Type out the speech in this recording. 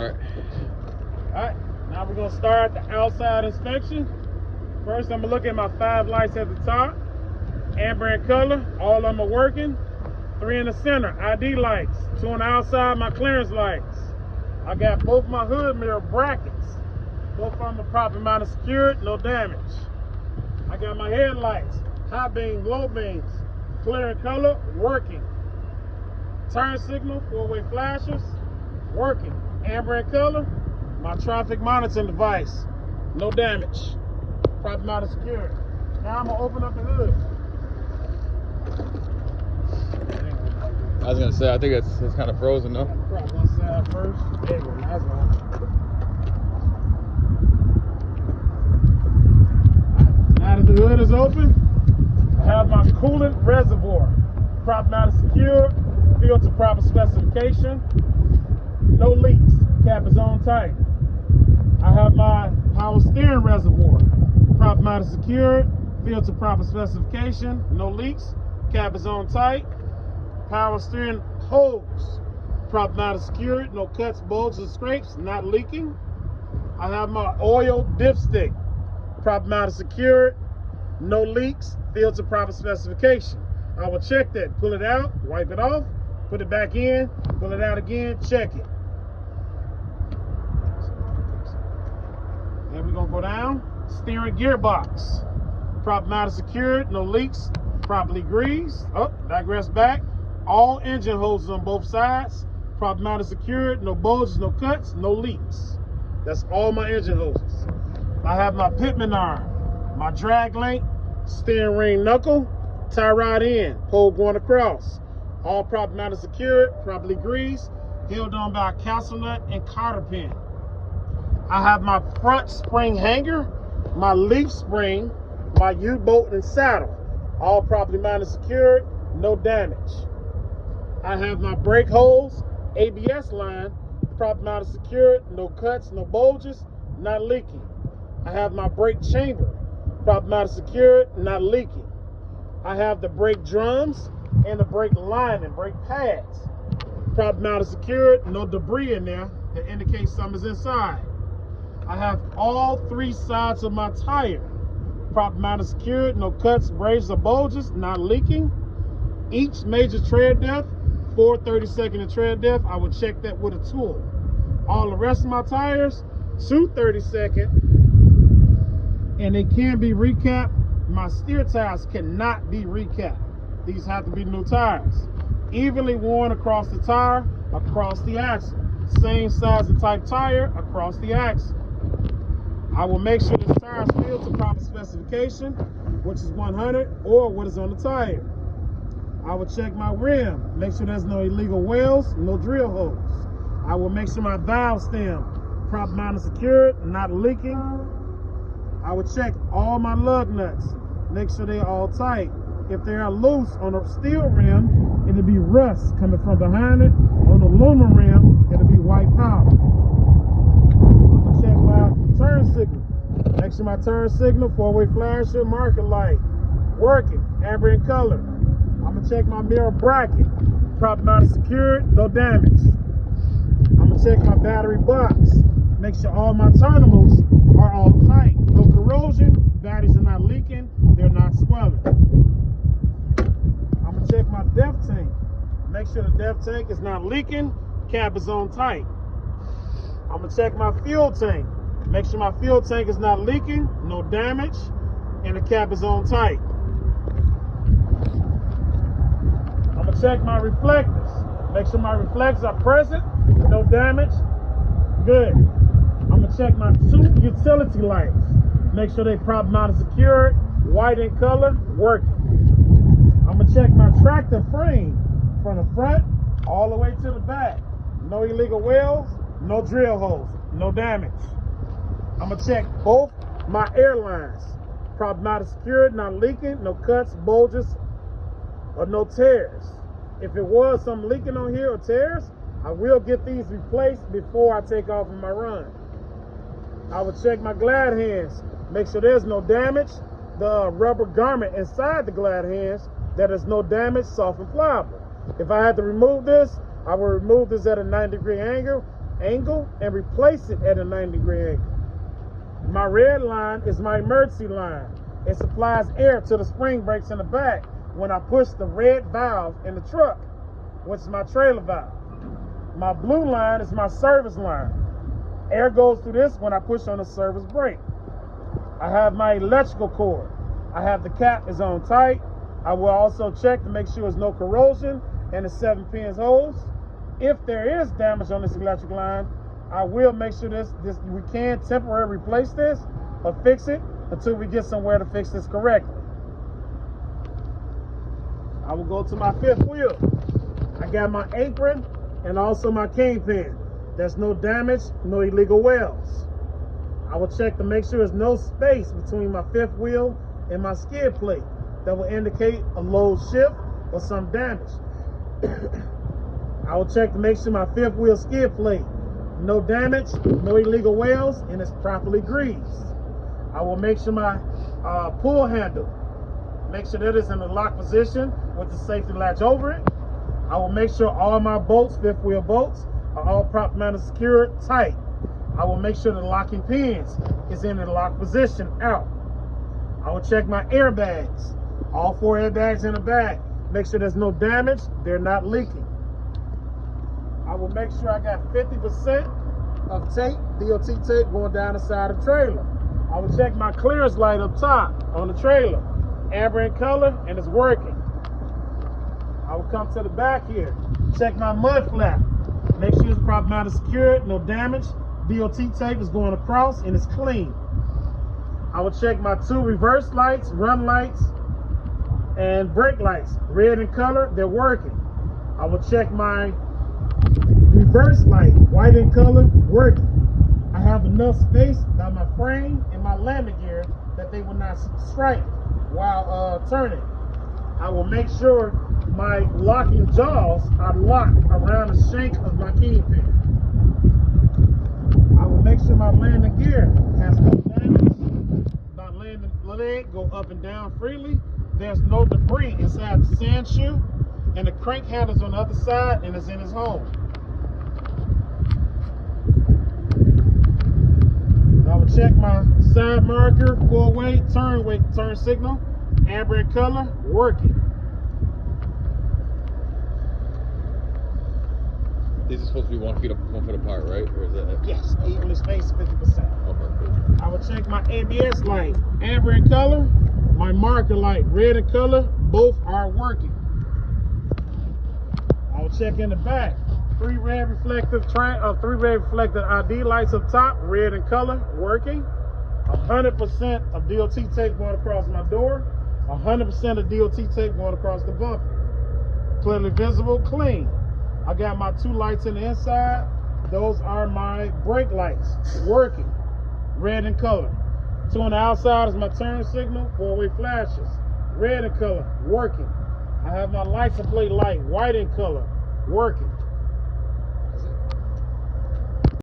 All Alright, now we're gonna start the outside inspection. First, I'm gonna look at my 5 lights at the top, amber in color, all of them are working. 3 in the center, ID lights. 2 on the outside, my clearance lights. I got both my hood mirror brackets. Both of them are properly mounted secured, no damage. I got my headlights, high beam, low beams, clear in color, working. Turn signal, 4-way flashers, working. Amber in color, my traffic monitoring device, no damage. Properly mounted secured. Now I'm gonna open up the hood. I was gonna say, I think it's kind of frozen though. Prop one side first. There you go. That's all. Now that the hood is open, I have my coolant reservoir. Prop mounted secure, filled to proper specification. No leaks. Cap is on tight. I have my power steering reservoir. Prop mounted secured, filled to proper specification. No leaks. Cap is on tight. Power steering hose, prop mounted secured, no cuts, bulges, or scrapes, not leaking. I have my oil dipstick, prop mounted secured, no leaks, filled to proper specification. I will check that, pull it out, wipe it off, put it back in, pull it out again, check it. Then we're gonna go down, steering gearbox, prop mounted secured, no leaks, properly greased. Oh, digress back. All engine hoses on both sides, prop mounted secured, no bulges, no cuts, no leaks. That's all my engine hoses. I have my pitman arm, my drag link, steering ring knuckle, tie rod end, pole going across. All prop mounted secured, properly greased, held on by a castle nut and cotter pin. I have my front spring hanger, my leaf spring, my U-bolt and saddle, all properly mounted secured, no damage. I have my brake hose, ABS line, prop mounted secured, no cuts, no bulges, not leaking. I have my brake chamber, prop mounted secured, not leaking. I have the brake drums and the brake lining, brake pads, prop mounted secured, no debris in there that indicates something's inside. I have all 3 sides of my tire, prop mounted secured, no cuts, braces, or bulges, not leaking. Each major tread depth, 4/32 of tread depth, I will check that with a tool. All the rest of my tires, 2/32, and they can be recapped. My steer tires cannot be recapped. These have to be new tires. Evenly worn across the tire, across the axle. Same size and type tire across the axle. I will make sure the tire is filled to proper specification, which is 100, or what is on the tire. I will check my rim, make sure there's no illegal welds, no drill holes. I will make sure my valve stem, prop mounted secured, not leaking. I will check all my lug nuts, make sure they're all tight. If they are loose on a steel rim, it'll be rust coming from behind it. On the aluminum rim, it'll be white powder. I'm gonna check my turn signal. Make sure my turn signal, 4-way flasher, marker light, working, amber in color. I'm gonna check my mirror bracket, prop mounted secured, no damage. I'm gonna check my battery box, make sure all my terminals are all tight, no corrosion, batteries are not leaking, they're not swelling. I'm gonna check my depth tank, make sure the depth tank is not leaking, cap is on tight. I'm gonna check my fuel tank, make sure my fuel tank is not leaking, no damage, and the cap is on tight. I'm gonna check my reflectors. Make sure my reflectors are present, no damage, good. I'm gonna check my 2 utility lights. Make sure they prop mounted secured, white in color, working. I'm gonna check my tractor frame from the front all the way to the back. No illegal welds, no drill holes, no damage. I'm gonna check both my air lines. Prop mounted secured, not leaking, no cuts, bulges, or no tears. If it was some leaking on here or tears, I will get these replaced before I take off on my run. I will check my glad hands, make sure there's no damage. The rubber garment inside the glad hands, that is no damage, soft and pliable. If I had to remove this, I will remove this at a 90-degree angle angle and replace it at a 90-degree angle. My red line is my emergency line. It supplies air to the spring brakes in the back when I push the red valve in the truck, which is my trailer valve. My blue line is my service line. Air goes through this when I push on the service brake. I have my electrical cord. I have the cap is on tight. I will also check to make sure there's no corrosion and the 7 pins holes. If there is damage on this electric line, I will make sure we can temporarily replace this or fix it until we get somewhere to fix this correctly. I will go to my fifth wheel. I got my apron and also my kingpin. There's no damage, no illegal welds. I will check to make sure there's no space between my fifth wheel and my skid plate that will indicate a load shift or some damage. I will check to make sure my fifth wheel skid plate, no damage, no illegal welds, and it's properly greased. I will make sure my pull handle, make sure that is in the lock position with the safety latch over it. I will make sure all my bolts, fifth wheel bolts, are all prop mounted secured tight. I will make sure the locking pins is in the lock position out. I will check my airbags, all 4 airbags in the back. Make sure there's no damage, they're not leaking. I will make sure I got 50% of tape, DOT tape, going down the side of the trailer. I will check my clearance light up top on the trailer, amber in color, and it's working. I will come to the back here, check my mud flap, make sure it's prop mounted secured, no damage. DOT tape is going across and it's clean. I will check my 2 reverse lights, run lights, and brake lights, red in color, they're working. I will check my reverse light, white in color, working. I have enough space by my frame and my landing gear that they will not strike while turning. I will make sure my locking jaws are locked around the shank of my kingpin. I will make sure my landing gear has no damage. My landing leg go up and down freely. There's no debris inside the sand shoe, and the crank handle's on the other side and it's in its home. I will check my side marker, pull weight, turn signal, amber in color, working. These are supposed to be 1 foot apart, right? Or is that? Yes, evenly spaced 50%. Okay, cool. I will check my ABS light, amber in color, my marker light, red in color, both are working. I will check in the back. 3 red reflective ID lights up top, red in color, working. 100% of DOT tape going across my door. 100% of DOT tape going across the bumper. Clearly visible, clean. I got my 2 lights in the inside. Those are my brake lights, working, red in color. 2 on the outside is my turn signal, 4-way flashes, red in color, working. I have my license plate light, white in color, working.